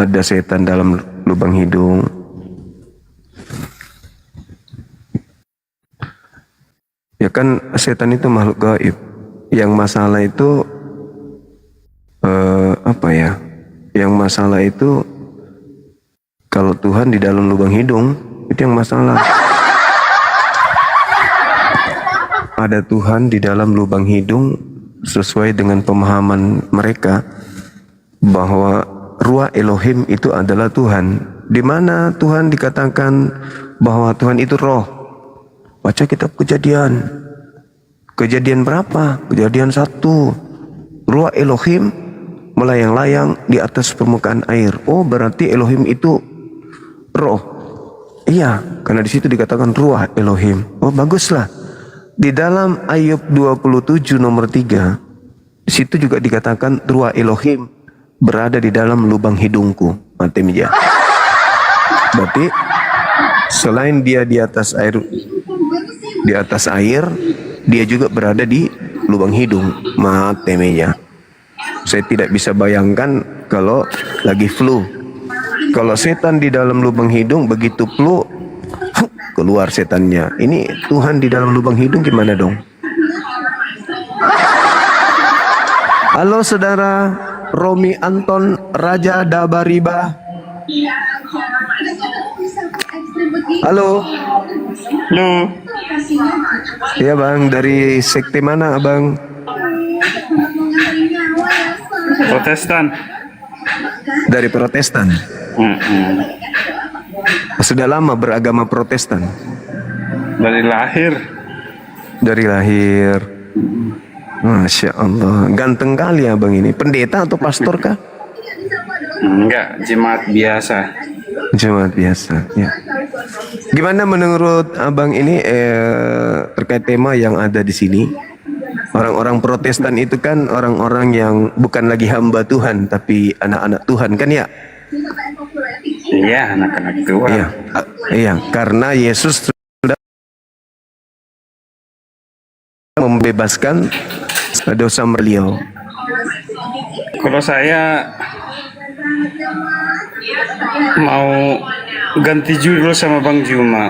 ada setan dalam lubang hidung. Ya kan setan itu makhluk gaib. Yang masalah itu Yang masalah itu kalau Tuhan di dalam lubang hidung, itu yang masalah. Ada Tuhan di dalam lubang hidung sesuai dengan pemahaman mereka bahwa Ruah Elohim itu adalah Tuhan. Di mana Tuhan dikatakan bahwa Tuhan itu roh? Baca kitab Kejadian. Kejadian berapa? Kejadian 1. Ruah Elohim melayang-layang di atas permukaan air. Oh, berarti Elohim itu roh. Iya, karena di situ dikatakan Ruah Elohim. Oh, baguslah. Di dalam Ayub 27 nomor 3, di situ juga dikatakan Ruah Elohim berada di dalam lubang hidungku. Mati meja. Berarti selain dia di atas air, dia juga berada di lubang hidung. Mati meja. Saya tidak bisa bayangkan kalau lagi flu. Kalau setan di dalam lubang hidung, begitu flu, keluar setannya. Ini Tuhan di dalam lubang hidung gimana dong? Halo saudara Romi Anton Raja Dabariba. Halo. Halo. Iya bang, dari sekte mana abang? Protestan. Dari Protestan. Sudah lama beragama Protestan? Dari lahir. Dari lahir. Masya Allah, ganteng kali abang ini. Pendeta atau pastor kah? Enggak, jemaat biasa. Jemaat biasa. Ya. Gimana menurut abang ini terkait tema yang ada di sini? Orang-orang Protestan itu kan orang-orang yang bukan lagi hamba Tuhan, tapi anak-anak Tuhan kan ya? Iya, anak-anak Tuhan. Iya, iya. Karena Yesus sudah membebaskan dosa beliau. Kalau saya mau ganti judul sama Bang Juma.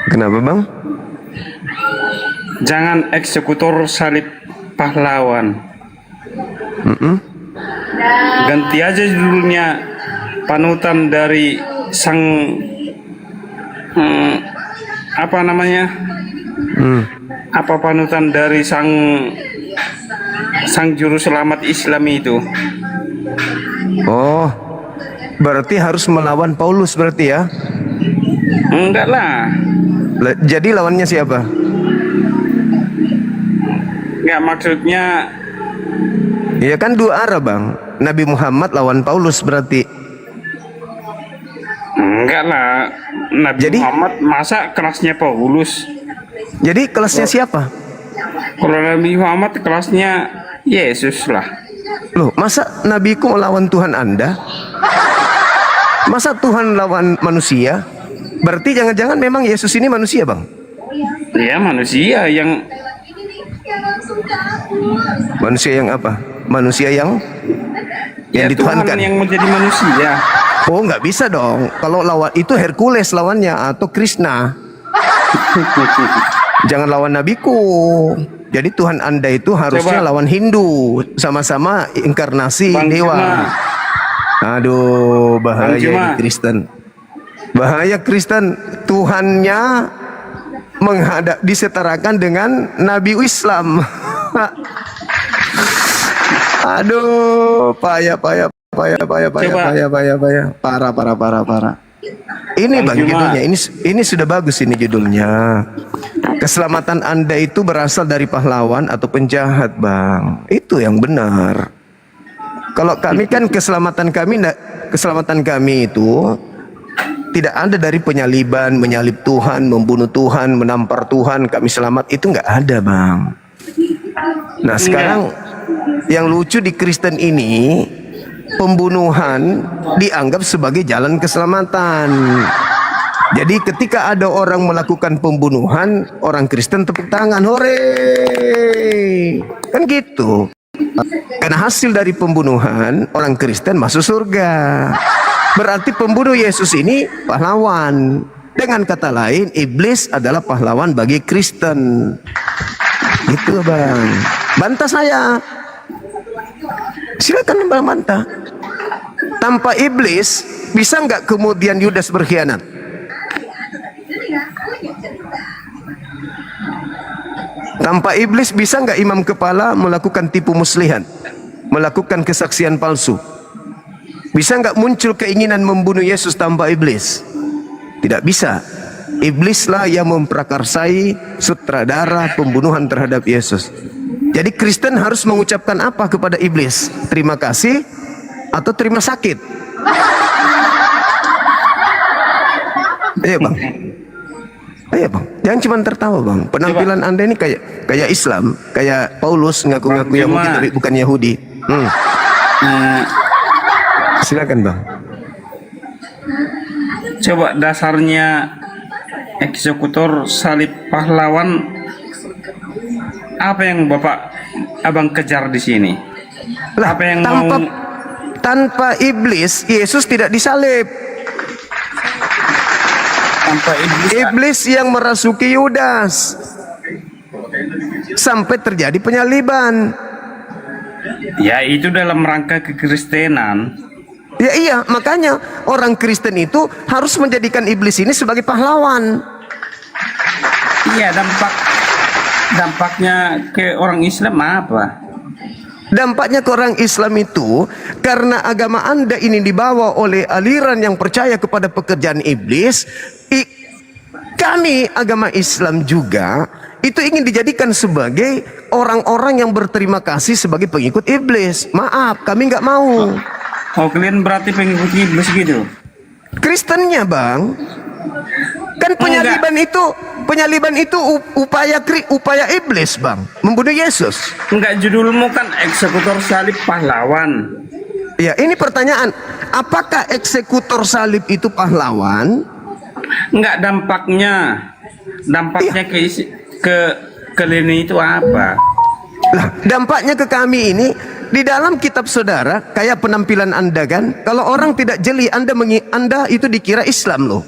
Kenapa bang? Jangan eksekutor salib pahlawan. Ganti aja judulnya, panutan dari sang apa namanya? Apa panutan dari sang juru selamat Islam itu? Oh, berarti harus melawan Paulus berarti ya? Enggak lah. Jadi lawannya siapa? Enggak, maksudnya Ya kan dua arah bang. Nabi Muhammad lawan Paulus berarti. enggak lah. Nabi Muhammad masa kelasnya Paulus? Jadi kelasnya siapa? Kalau Nabi Muhammad kelasnya Yesus lah. Loh, masa nabiku melawan Tuhan Anda? Masa Tuhan lawan manusia? Berarti jangan-jangan memang Yesus ini manusia bang? Ya, manusia yang apa? Manusia yang dituhankan. Tuhan yang menjadi manusia. Oh, nggak bisa dong. Kalau lawan itu Hercules lawannya atau Krishna. Jangan lawan nabiku. Jadi Tuhan Anda itu harusnya lawan Hindu, sama-sama inkarnasi Bang dewa. Juma. Aduh, bahaya Bang Juma. ini Kristen. Bahaya Kristen. Tuhannya disetarakan dengan Nabi Islam. Aduh, payah. Parah. Ini Bang bang Juma. judulnya. Ini sudah bagus ini judulnya. Keselamatan Anda itu berasal dari pahlawan atau penjahat, bang. Itu yang benar. Kalau kami kan keselamatan kami itu tidak ada dari penyaliban, menyalib Tuhan, membunuh Tuhan, menampar Tuhan, kami selamat, itu nggak ada, bang. Nah sekarang yang lucu di Kristen ini, pembunuhan dianggap sebagai jalan keselamatan. Jadi ketika ada orang melakukan pembunuhan, orang Kristen tepuk tangan, hore, kan gitu. Karena hasil dari pembunuhan orang Kristen masuk surga. Berarti pembunuh Yesus ini pahlawan. Dengan kata lain, iblis adalah pahlawan bagi Kristen. Gitu bang. Bantah saya. Silakan bang bantah. Tanpa iblis, bisa nggak kemudian Yudas berkhianat? Tanpa iblis bisa nggak imam kepala melakukan tipu muslihat, melakukan kesaksian palsu? Bisa nggak muncul keinginan membunuh Yesus tanpa iblis? Tidak bisa. Iblislah yang memprakarsai sutradara pembunuhan terhadap Yesus. Jadi Kristen harus mengucapkan apa kepada iblis? Terima kasih atau terima sakit? Ayo bang. Ayo bang, jangan cuma tertawa bang. Penampilan Anda ini kayak Islam, kayak Paulus ngaku-ngaku Yahudi tapi bukan Yahudi. Silakan bang. Coba dasarnya eksekutor salib pahlawan apa yang abang kejar di sini? Lah, Apa yang mau tanpa iblis Yesus tidak disalib. tanpa iblis? Iblis yang merasuki Yudas sampai terjadi penyaliban. Ya itu dalam rangka kekristenan. Ya iya, makanya orang Kristen itu harus menjadikan iblis ini sebagai pahlawan. Iya, dampaknya ke orang Islam apa? Dampaknya ke orang Islam itu karena agama Anda ini dibawa oleh aliran yang percaya kepada pekerjaan iblis. Kami agama Islam juga itu ingin dijadikan sebagai orang-orang yang berterima kasih sebagai pengikut iblis. Maaf, kami nggak mau. Oh, kalian berarti pengikut iblis gitu? Kristennya bang, kan penyaliban itu upaya iblis bang, membunuh Yesus. Enggak, judulmu kan eksekutor salib pahlawan. Ya ini pertanyaan, apakah eksekutor salib itu pahlawan? Enggak, dampaknya ke kalian itu apa? Lah, dampaknya ke kami ini di dalam kitab saudara, kayak penampilan Anda kan, kalau orang tidak jeli, Anda itu dikira Islam loh.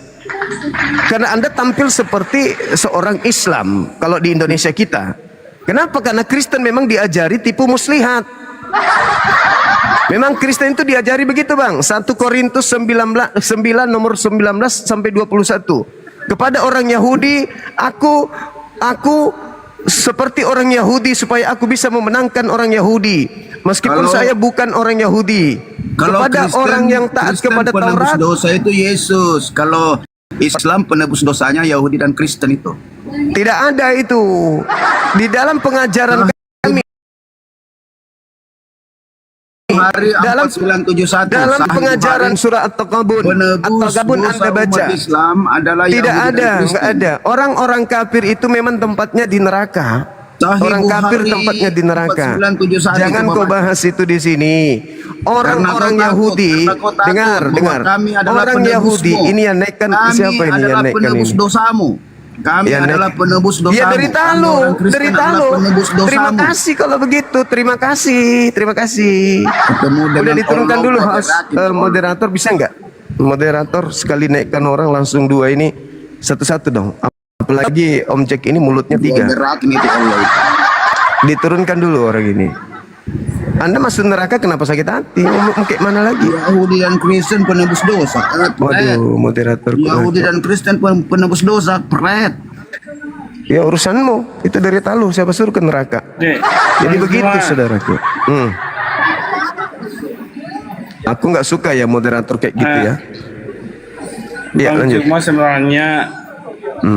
Karena Anda tampil seperti seorang Islam kalau di Indonesia kita. Kenapa? Karena Kristen memang diajari tipu muslihat. Memang Kristen itu diajari begitu bang. 1 Korintus 9 nomor 19 sampai 21. Kepada orang Yahudi, aku seperti orang Yahudi supaya aku bisa memenangkan orang Yahudi. Meskipun saya bukan orang Yahudi. Kepada Kristen, orang yang taat Kristen kepada penebus Taurat, dosa itu Yesus. Kalau Islam penebus dosanya Yahudi dan Kristen itu. tidak ada itu. Di dalam pengajaran kami, Hari dalam 4971 dalam pengajaran surah At-Taqabun penebus Anda dosa baca, umat Islam adalah tidak Yahudi ada, dan Kristen. nggak ada. Orang-orang kafir itu memang tempatnya di neraka. Sahih Orang kafir Bukhari tempatnya di neraka. 4971 Jangan itu, kau Bapak. bahas itu di sini. Orang-orang Karena kau Yahudi, takut dengar. bahwa kami adalah Orang Yahudi penebusmu. ini yang naikkan Kami siapa ini yang adalah naikkan penebus ini? dosamu. Kami Yang adalah naik- penebus dosamu. Ya dari Kami talu, orang Kristen dari adalah talu. penebus dosamu. Terima kasih kalau begitu. Terima kasih, terima kasih. Ketemu dengan Udah diturunkan Allah, dulu Bapak host. Rakyat. Moderator bisa nggak? Moderator sekali naikkan orang langsung dua ini satu-satu dong. Apalagi Om Jack ini mulutnya tiga. Gerakin itu Allah itu. Diturunkan dulu orang ini. Anda masuk neraka kenapa sakit hati? Mau kayak mana lagi? Yahudi dan Kristen penebus dosa. Waduh, moderator. Yahudi dan Kristen penebus dosa. Pret. Ya urusanmu. Itu dari talu. Siapa suruh ke neraka? Jadi begitu saudaraku. Aku nggak suka ya moderator kayak gitu ya. Ya Bang lanjut. Cuma sebenarnya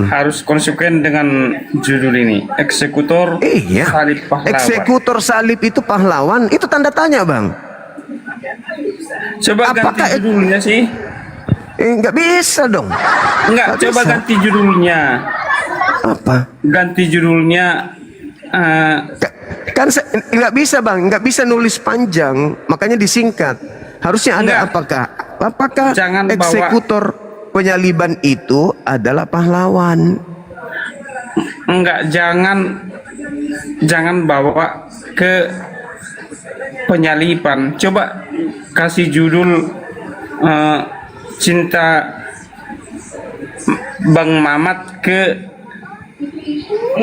harus konsekuen dengan judul ini, eksekutor Iya. salib pahlawan. Eksekutor salib itu pahlawan. Itu tanda tanya bang. Coba ganti Apakah- judulnya sih? Nggak bisa dong. Enggak, Nggak coba bisa. ganti judulnya. Apa? Ganti judulnya. Kan nggak bisa bang, nggak bisa nulis panjang, makanya disingkat. Harusnya ada Enggak. apakah Jangan bawa- eksekutor penyaliban itu adalah pahlawan? Enggak, jangan bawa ke penyalipan. Coba kasih judul cinta Bang Mamat ke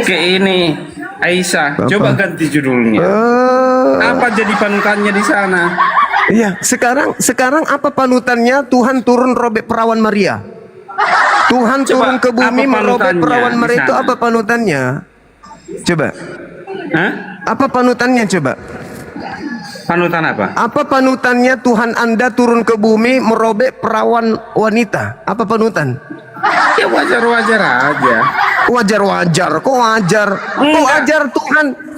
ini Aisyah. Coba ganti judulnya. Apa jadi panutannya di sana? Iya, sekarang apa panutannya? Tuhan turun robek perawan Maria. Tuhan Coba, turun ke bumi apa merobek panutannya perawan di Maria itu sana? apa panutannya? Coba. Hah? Apa panutannya coba? Panutan apa? Apa panutannya Tuhan Anda turun ke bumi merobek perawan wanita? Apa panutan? Ya wajar-wajar aja. Wajar-wajar, kok wajar? Kok Enggak. wajar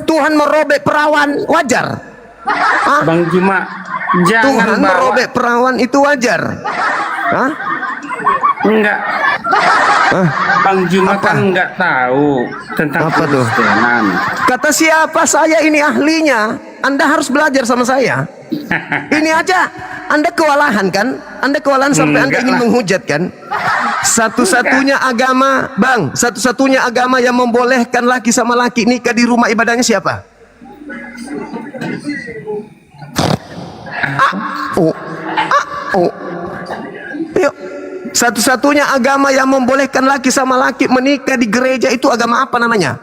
Tuhan merobek perawan? Wajar? Hah? Bang Juma, jangan Tuhan bawa. merobek perawan itu wajar? Hah? Enggak. Bang Juma Apa? kan enggak tahu tentang Apa tuh? Kekristenan. Kata siapa? Saya ini ahlinya. Anda harus belajar sama saya. Ini aja Anda kewalahan kan? Anda kewalahan sampai Anda Enggak ingin lah. menghujat kan? Satu-satunya agama, Bang, satu-satunya agama yang membolehkan laki sama laki nikah di rumah ibadahnya siapa? Oh. Yuk. Satu-satunya agama yang membolehkan laki sama laki menikah di gereja itu agama apa namanya?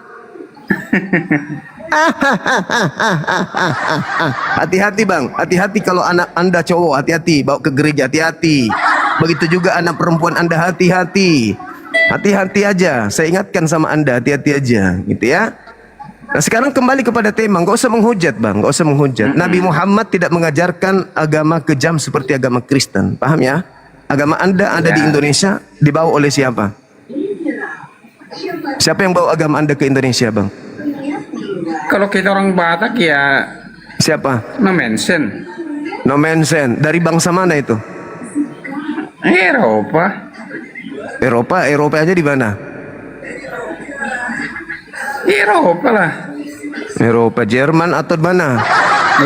Hati-hati bang, hati-hati kalau anak anda cowok, hati-hati bawa ke gereja, hati-hati. Begitu juga anak perempuan anda, hati-hati. Hati-hati aja, saya ingatkan sama anda, hati-hati aja, gitu ya. Nah sekarang kembali kepada tema, nggak usah menghujat bang, nggak usah menghujat. Nabi Muhammad tidak mengajarkan agama kejam seperti agama Kristen, paham ya? Agama anda ada di Indonesia, dibawa oleh siapa? Siapa yang bawa agama anda ke Indonesia bang? Kalau kita orang Batak ya Siapa? no mention. No mention. Dari bangsa mana itu? Eropa. Eropa aja di mana? Eropa lah. Eropa, Jerman atau di mana?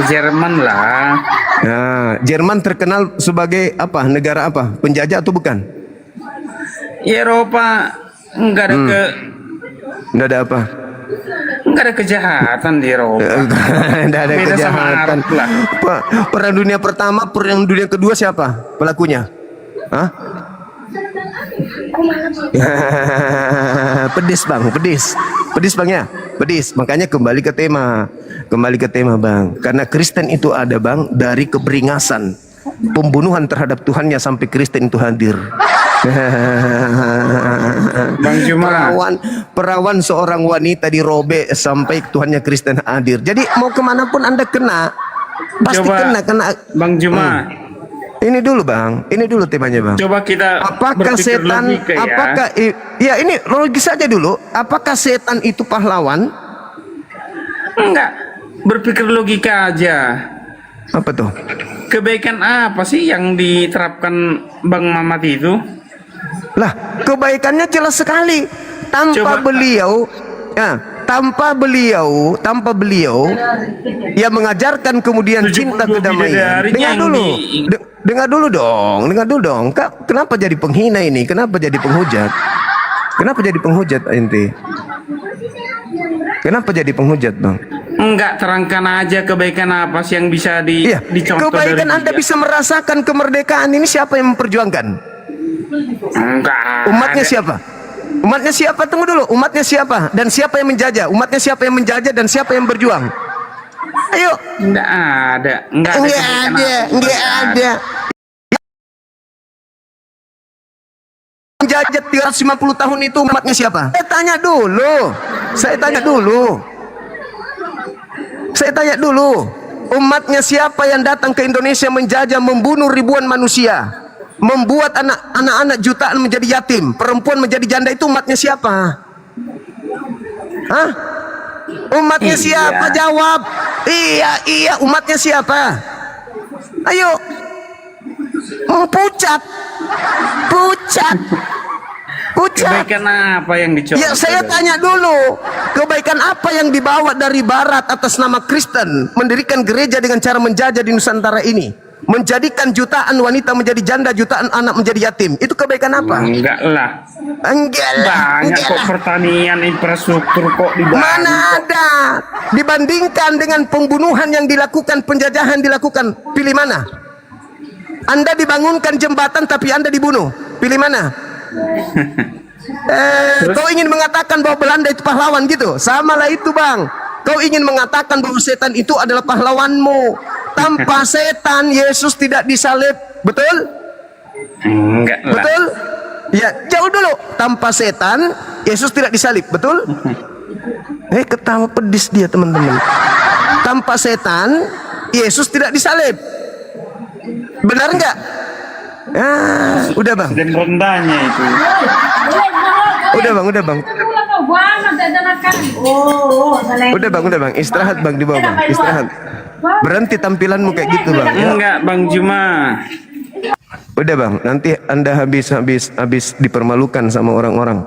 Jerman lah. Nah, Jerman terkenal sebagai apa? Negara apa? Penjajah atau bukan? Eropa enggak ada Nggak ada apa? enggak ada kejahatan di Eropa. Nggak ada Beda sama kejahatan. Arab lah. Perang dunia pertama, perang dunia kedua siapa pelakunya? Hah? Pedis bang, pedis bang ya, pedis. Makanya kembali ke tema bang. Karena Kristen itu ada bang dari keberingasan, pembunuhan terhadap Tuhannya sampai Kristen itu hadir. Bang Juma. Perawan seorang wanita dirobek sampai Tuhannya Kristen hadir. Jadi mau kemanapun anda kena, pasti Coba, kena. Bang Juma. Ini dulu bang, ini dulu temanya bang. Coba kita Apakah berpikir setan? logika ya. Apakah ya ini logis saja dulu. Apakah setan itu pahlawan? Enggak. Berpikir logika aja. Apa tuh? Kebaikan apa sih yang diterapkan Bang Mamat itu? Lah, kebaikannya jelas sekali. Tanpa Coba. beliau, ya, tanpa beliau yang mengajarkan kemudian 70 cinta kedamaian. bidadarinya Dengar yang dulu. di- Dengar dulu dong. Kenapa jadi penghina ini? Kenapa jadi penghujat? Kenapa jadi penghujat ente? Kenapa jadi penghujat, Bang? Enggak, terangkan aja kebaikan apa sih yang bisa Iya, dicontoh kebaikan dari Anda dia. bisa merasakan kemerdekaan ini siapa yang memperjuangkan? Enggak. Umatnya ada. siapa? Umatnya siapa? Tunggu dulu. Umatnya siapa? Dan siapa yang menjajah? Umatnya siapa yang menjajah dan siapa yang berjuang? Ayo. Enggak ada. Enggak ada. kebaikan apa. Enggak ada. Menjajah 350 tahun itu umatnya siapa? Saya tanya dulu. Umatnya siapa yang datang ke Indonesia menjajah, membunuh ribuan manusia, membuat anak-anak jutaan menjadi yatim, perempuan menjadi janda, itu umatnya siapa? Hah? Umatnya Iya. siapa? Jawab. Iya, umatnya siapa? Ayo. Pucat. Kebaikan apa yang dicontoh? Ya saya tanya dulu, kebaikan apa yang dibawa dari barat atas nama Kristen, mendirikan gereja dengan cara menjajah di Nusantara ini, menjadikan jutaan wanita menjadi janda, jutaan anak menjadi yatim, itu kebaikan apa? Enggak lah. Enggak lah, Banyak enggak kok lah. pertanian, infrastruktur kok dibangun. Mana kok. ada? Dibandingkan dengan pembunuhan yang dilakukan, penjajahan dilakukan, pilih mana? Anda dibangunkan jembatan tapi Anda dibunuh, pilih mana? Kau ingin mengatakan bahwa Belanda itu pahlawan gitu? Samalah itu bang. Kau ingin mengatakan bahwa setan itu adalah pahlawanmu. Tanpa setan Yesus tidak disalib, betul? Enggak lah. Betul? Ya, jauh dulu. Tanpa setan Yesus tidak disalib, betul? Ketawa pedis dia teman-teman. Tanpa setan Yesus tidak disalib. Benar nggak? Udah bang. Dan rendahnya itu. Udah bang. Udah bang. Istirahat bang di bawah bang. Istirahat. Berhenti tampilanmu kayak gitu bang. Ya? Enggak Bang Juma. Udah bang. Nanti Anda habis dipermalukan sama orang-orang.